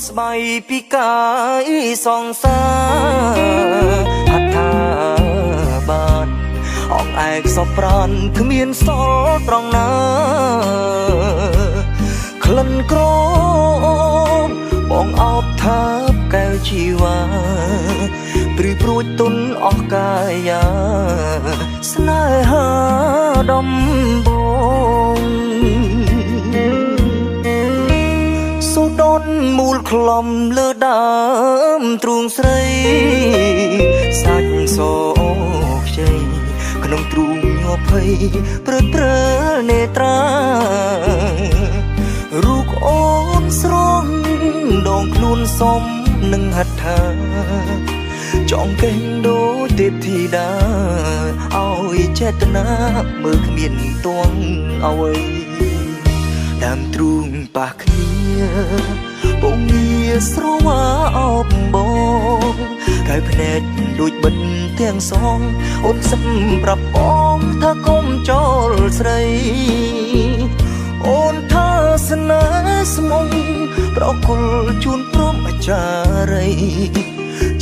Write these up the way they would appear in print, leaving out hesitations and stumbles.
ស្បៃពីកាយសងសារហត្ថាបានអងឯកសប្រានគ្មានសល់ត្រង់ណាក្លិនក្របងអោបថាបកែវជីវ៉ាព្រួយព្រួយទុនអស់កាយាស្នេហាដំបងសូដនមូលខ្លំលើដើមទ្រូងស្រីសាច់សខ្ចីក្នុងទ្រូងញ័រភ័យព្រឹកព្រើនេត្រារូបអូនស្រងដងខ្លួនសំនឹងហត្ថាចង់កេងដូចទេពធីតាឲ្យចេតនាមើលគ្មានទងអ្វីដើមទ្រូងប៉ះគ្នាបងងារស្រវាអបបងកែភ្នែកដូចបិទទាំងសងអូនសឹកប្រាប់បងថាកុំចោលស្រីអូនថាស្នេហ៍ស្មុំប្រគល់ជូនព្រមអាចារ្យ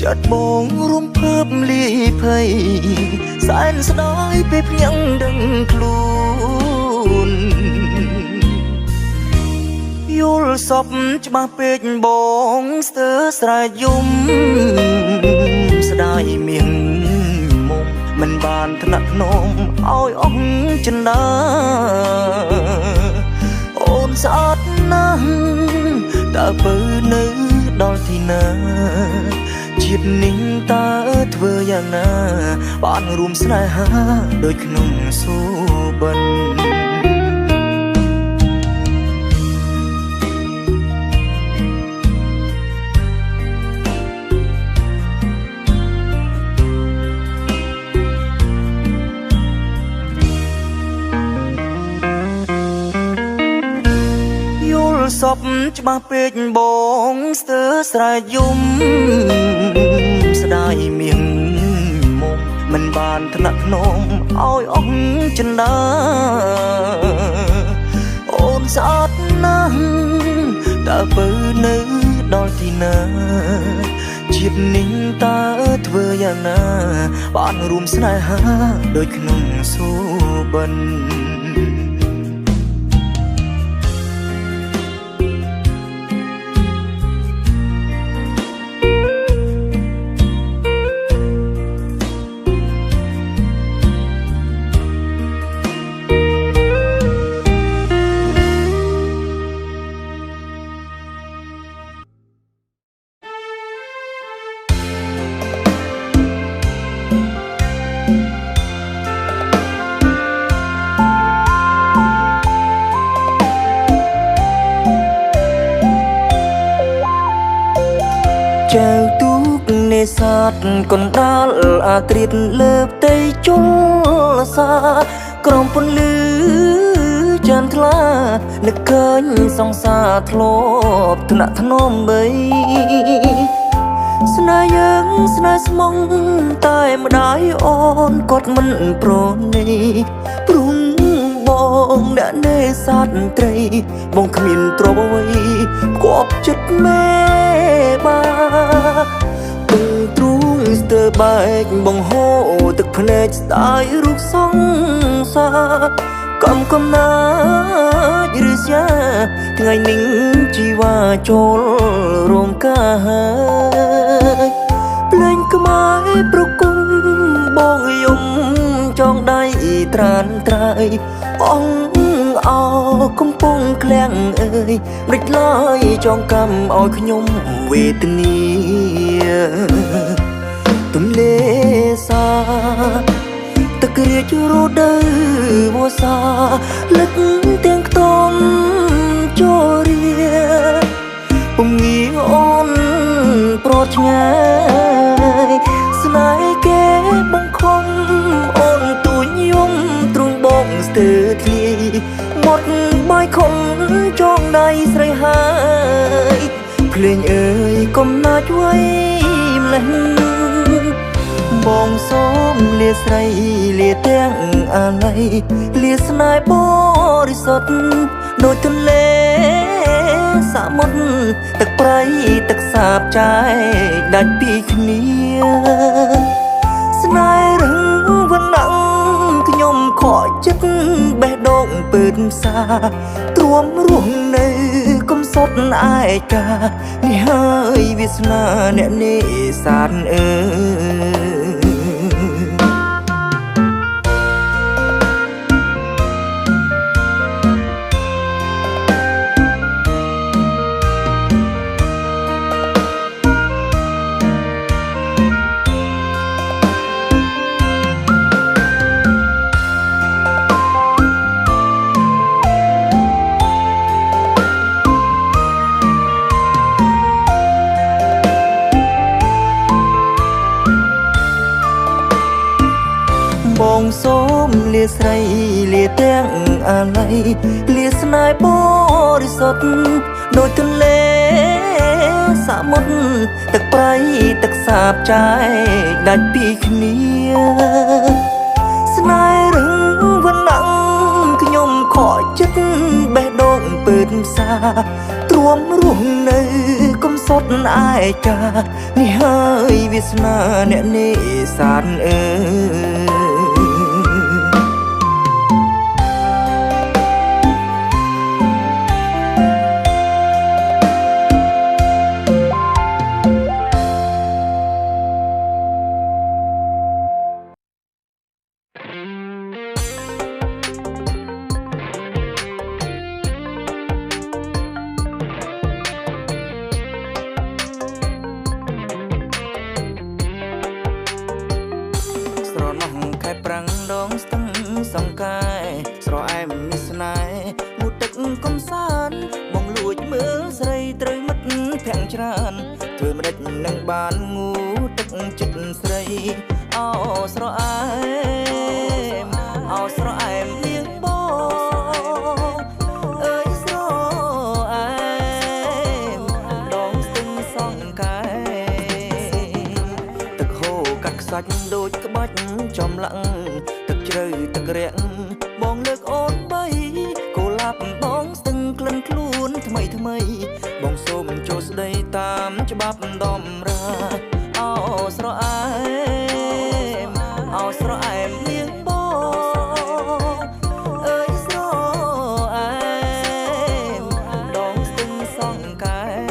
ចាត់បងរួមភើបលីភ័យសែនស្ដាយពេលភ្ញាំងដឹងខ្លួនយល់សពច្បាស់ពេកបងស្ទើរស្រែកយំស្ដាយមៀងមុំមិនបានថ្នាក់ភ្នំឲ្យអស់ចិន្តាអូនស្អាតណាស់តើពើនៅដល់ទីណាជាតិនេះតើធ្វើយ៉ាងណាបានរួមស្នេហាដូចក្នុងសូបិនសពច្បាស់ពេកបងស្ទើរស្រែកយំស្ដាយមៀងមុំមិនបានថ្នាក់ភ្នំឲ្យអស់ចិន្តាអូនស្អាតណាស់តើពើនៅដល់ទីណាជាតិនេះតើធ្វើយ៉ាងណាបានរួមស្នេហាដូចក្នុងសូបិនចៅទូកនេសាទកណ្ដាលអាត្រៀតលើផ្ទៃជលសាក្រំពន្លឺចានថ្លានឹកឃើញសង្សារធ្លាប់ថ្នាក់ធ្នមបីស្នេហ៍យើងស្នេហ៍ស្មងតែម្ដាយអូនគាត់មិនប្រណីព្រុងបងអ្នកនេសាទត្រីបងគ្មានទ្រព្យអ្វីគប់ចិត្តមេបាទុំទ្រូងស្ទើរបែកបងហូរទឹកភ្នែកស្ដាយរូបសង្សារកំណាចឬស្យាថ្ងៃនេះជីវ៉ាចូលរោងការហើយភ្លេងខ្មែរប្រគុំបងយំចងដៃត្រានត្រើយបងអោកំពុងក្លាំងអើយមិនឡើយចងកម្មឲ្យខ្ញុំវេទនាទំនេសាទឹករាជរដូវវស្សាលឹកទាំងខ្ទមជរាពងីអូនប្រត់ឆ្ងាយស្នេហ៍គេបង្ខំអូនទួញយំទ្រង់បងស្ទើរធ្លាយមាត់បាយខំចងដៃស្រីហើយភ្លេងអើយកំណាចໄວម្លេះបងសូមលាស្រីលាទាំងអាល័យលាស្នេហ៍បរិសុទ្ធដូចទន្លេសមុទ្រទឹក ប្រៃទឹកសាបចាយដាច់ពីគ្នាស្នេហ៍រឹងវណ្ណខ្ញុំខកចិត្តបេះដូងពើផ្សាទ្រាំរស់នៅកំសត់ឯកានេះហើយវាសនាអ្នកនេសាទអើបងសូមលាស្រីលាទាំងអាល័យលាស្នេហ៍បរិសុទ្ធដូចទន្លេសមុទ្រទឹកប្រៃទឹកសាបចាយដាច់ពីគ្នាស្នេហ៍រឹងវណ្ណខ្ញុំខកចិត្តបេះដូងពើផ្សាទ្រាំរស់នៅកំសត់ឯកានេះហើយវាសនាអ្នកនេសាទអើស្រណោះខែប្រាំងដងស្ទឹងសង្កាយស្រអែមមានស្នេហ៍មួយទឹកកំសាន្តបងលួចមើលស្រីត្រូវមិត្តភាំងច្រើនធ្វើម្ដេចនឹងបានងូទឹកចិត្តស្រីអោស្រអែមអោស្រអែមលៀងបងអើយស្រអែមដងស្ទឹងសង្កាយទឹកហូរកាត់ខ្សាច់ដូចក្បាច់ចំឡាក់ទឹកជ្រៅទឹករាក់បងលើកអូនបីគូឡាប់បងស្ទឹងក្លិនខ្លួនថ្មីថ្មីបងសូមចូលស្ដីតាមច្បាប់ដំរាអោស្រអែមអោស្រអែមលៀងបងអើយស្រអែមដងស្ទឹងសង្កាយ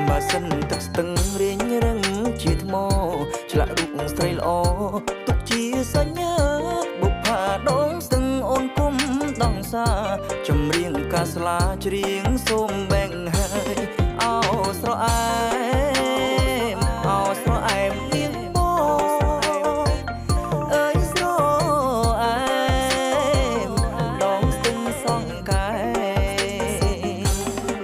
បើសិនទឹកស្ទឹងរៀងរឹងជាថ្មឆ្លាក់រូបស្ត្រីល្អទុកជាសញ្ញាបុប្ផាដងស្ទឹងអូនគុំដងសាចម្រៀងកាស្លាច្រៀងសូមបែងហើយអោស្រអែមអោស្រអែមលៀងបងអើយស្រអែមដងស្ទឹងសង្កាយ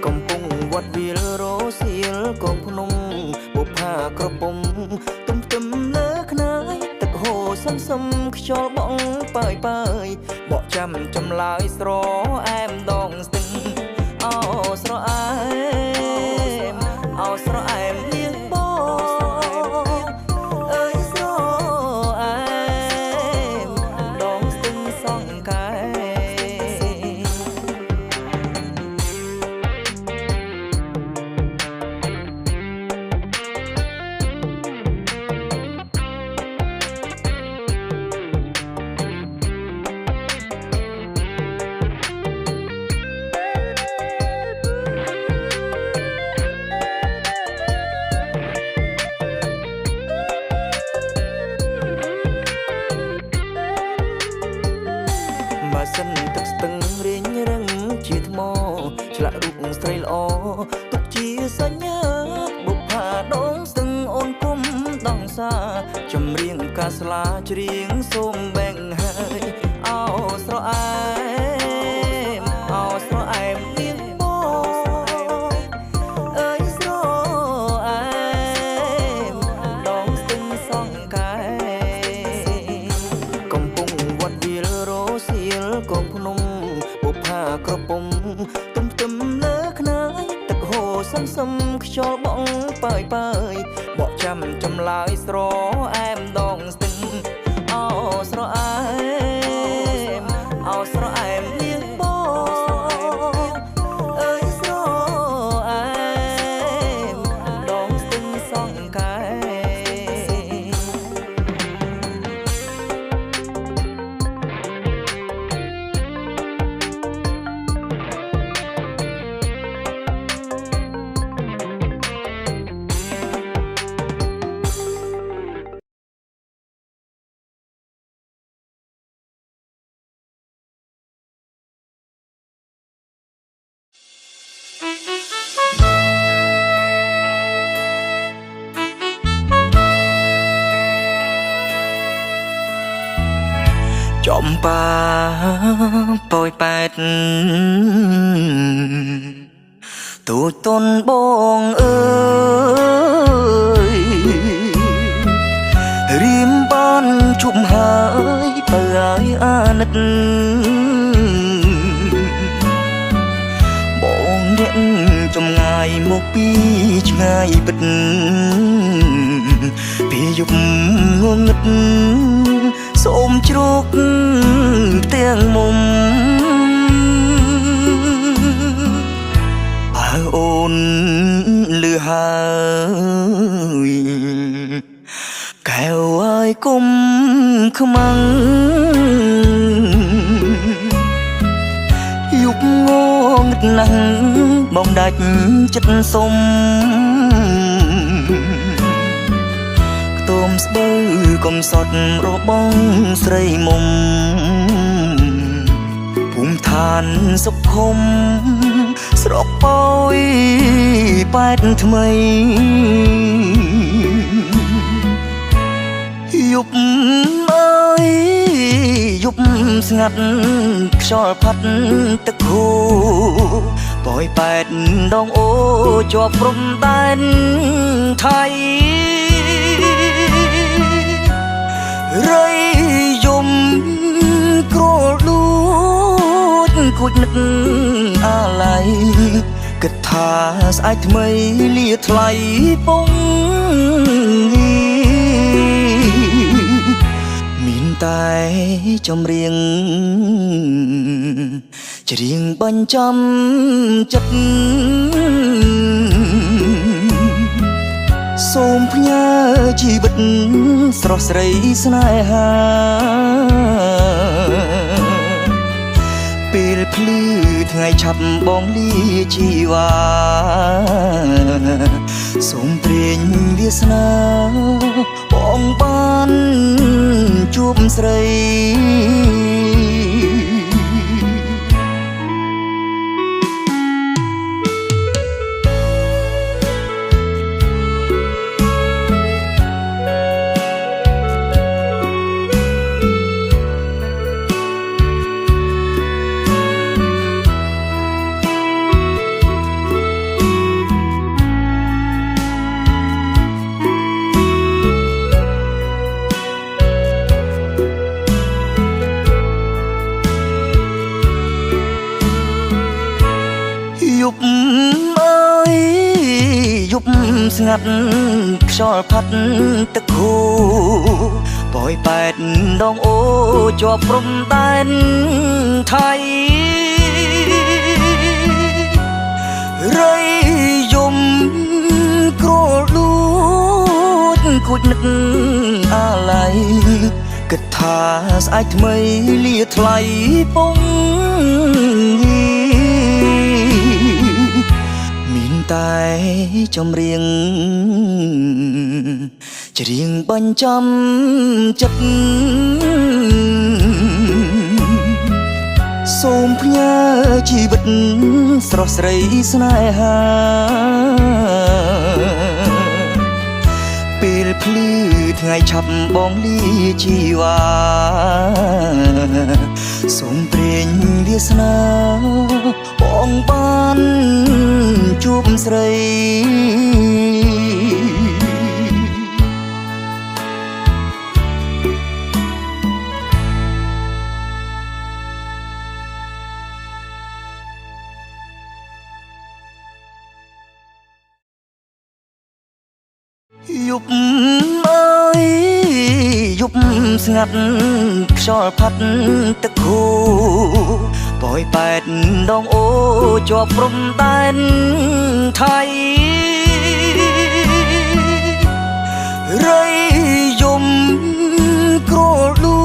កំពុងវត្តវាលរសៀលកងភ្នំបុប្ផាក្រពុំទុំទឹមលើខ្នើយទឹកហូរសន្សឹមខ្យល់បងបើយបកចាំចម្លើយស្រអែមដងស្ទឹងអោស្រអែមអោស្រអែមលៀងបងអើយស្រអែមដងស្ទឹងសង្កាយបើសិនទឹកស្ទឹងរៀងរឹងជាថ្មឆ្លាក់រូបស្ត្រីល្អទុកជាសញ្ញាបុប្ផាដងស្ទឹងអូនគុំដងសាចម្រៀងកាស្លាច្រៀងសូមបែងហើយអោស្រអែមអោស្រអែមលៀងបងអើយស្រអែ សំខ្យល់បងបើយបកចាំចម្លើយស្រអែមដងស្ទឹងអោស្រអែមអោស្រអែមនាងបងអើយស្រអែមដងស្ទឹងសងកែចំបាប៉ោយប៉ែតទូចតនបងអើយរៀមបានជុំហើយបើឲ្យអាណិតបងអ្នកចំងាយមកពីឆ្ងាយពិតពេលយប់ងងឹតសូមជ្រកទាំងមុំបើអូនលឺហើយកែវឲ្យគុំខ្មាំងយប់ងងឹតណាស់បងដាច់ចិត្តសុំខ្ទមស្បូវកំសត់របងស្រីមុំភូមិឋានសុខុមស្រុកប៉ោយប៉ែតថ្មីយប់អើយយប់ស្ងាត់ខ្យល់ផាត់ទឹកហូរប៉ោយប៉ែតដងអូជាប់ព្រំដែនថៃរៃយំក្រលួចគួចនឹកអាឡ័យគិតថាស្អែកថ្មីលាថ្លៃពងមានតែចម្រៀងច្រៀងបញ្ចាំចិត្តសូមផ្ញើជីវិតស្រស់ស្រីស្នេហាពេលភ្លឺថ្ងៃឆាប់បងលាជីវ៉ាសូមព្រេងវាសនាបងបានជួបស្រីយប់អើយយប់ស្ងាត់ខ្យល់ផាត់ទឹកហូរប៉ោយប៉ែតដងអូជាប់ព្រំដែនថៃរៃយំក្រលួចគួចនឹកអាឡ័យគិតថាស្អែកថ្មីលាថ្លៃពងមានតែចម្រៀងច្រៀងបញ្ចាំចិត្តសូមផ្ញើជីវិតស្រស់ស្រីស្នេហាពេលភ្លឺថ្ងៃឆាប់បងលាជីវ៉ាសូមព្រេងវាសនាបងបានជួបស្រី យប់អើយយប់ស្ងាត់ខ្យល់ផាត់ទឹកហូរបយបែតដងអូជាប់ព្រំដែនថៃរៃយំក្រលួ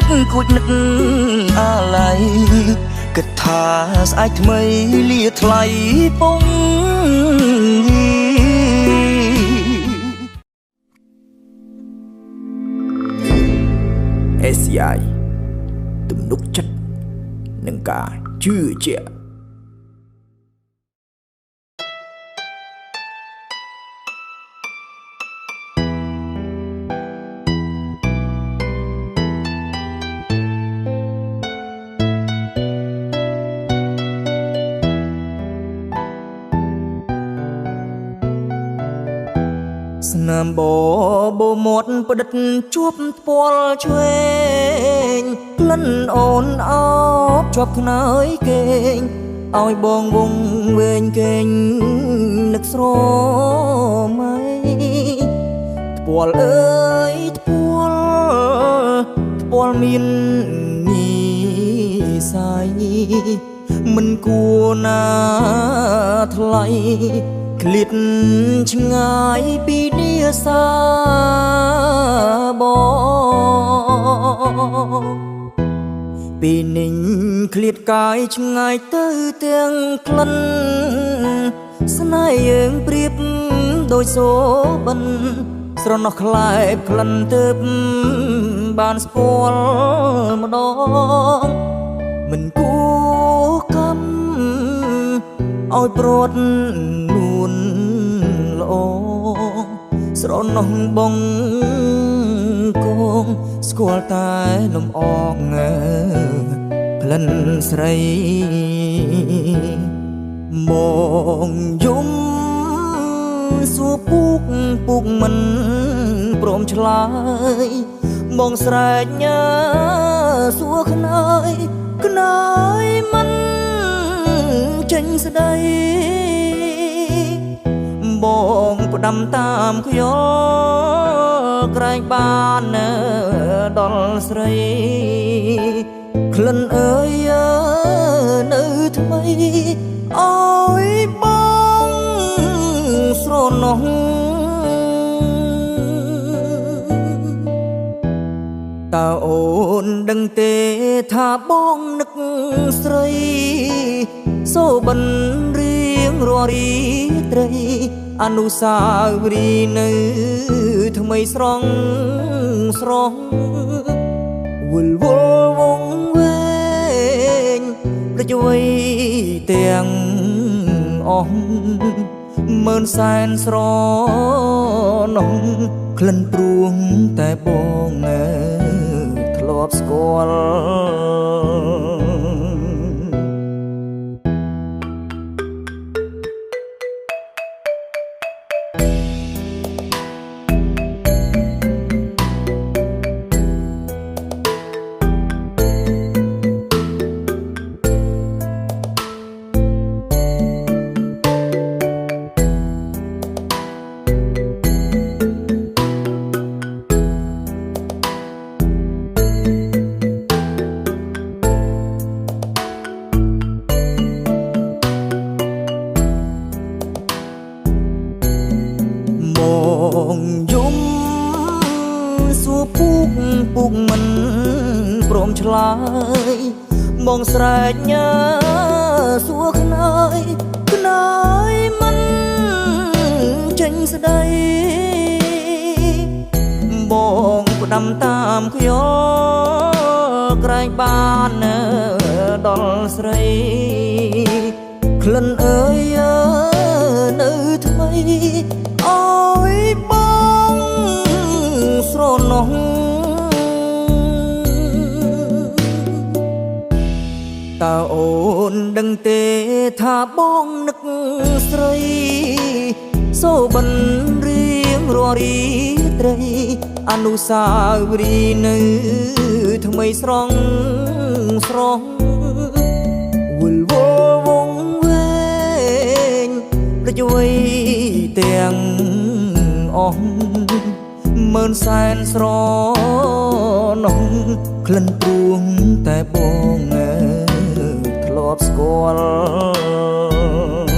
ចគួចនឹកអាឡ័យគិតថាស្អែកថ្មីលាថ្លៃពងSCI ទំនុកចិត្តនឹងការជឿជាក់ស្នាមបបមាត់ផ្ដិតជួបផ្ពាល់ឆ្វេងក្លិនអូនអោបជាប់ខ្នើយគេងឲ្យបងវងវែងគេងនឹកស្រមៃផ្ពាល់អើយផ្ពាល់មានញីសាយមិនគួរណាថ្លៃឃ្លាតឆ្ងាយពីនាសាបងពីនិងឃ្លាតកាយឆ្ងាយទៅទាំងក្លិនស្នេហ៍យើងប្រៀបដូចសូបិនស្រណោះខ្លែបក្លិនទៅបានស្គាល់ម្ដងមិនគួរកំឲ្យព្រាត់នួនល្អស្រណោះបងកងស្គាល់តែលំអងក្លិនស្រីមកយំសួរពុកមិនព្រមឆ្លើយបងស្រែកញ៉ាសួរខ្នើយមិនចេញស្ដីបងផ្ដាំតាមខ្យល់ក្រែងបានដល់ស្រីក្លិនអើយនៅថ្មីអើយបងស្រណោះតើអូនដឹងទេថាបងនឹកស្រីសូបិនរៀងរាល់រីត្រីអនុស្សាវរីយ៍នៅថ្មីស្រងវល់វងវែងប្រជវ័យទាំងអស់មើលសែនស្រណោះក្លិនព្រួងតែបងធ្លាប់ស្គាល់បងយំសួរពុកមិនព្រមឆ្លើយបងស្រែកញ៉ាសួរខ្នើយមិនចេញស្ដីបងផ្ដាំតាមខ្យល់ក្រែងបានដល់ស្រីក្លិនអើយនៅថ្មីអើយបងស្រណោះតើអូនដឹងទេថាបងនឹកស្រីសូបិនរៀងរាល់រីត្រីអនុស្សាវរីយ៍នៅថ្មីស្រងវល់វងវែងប្រជវ័យទាំង អស់មើលសែនស្រនំក្លិនព្រួងតែបងធ្លាប់ស្គាល់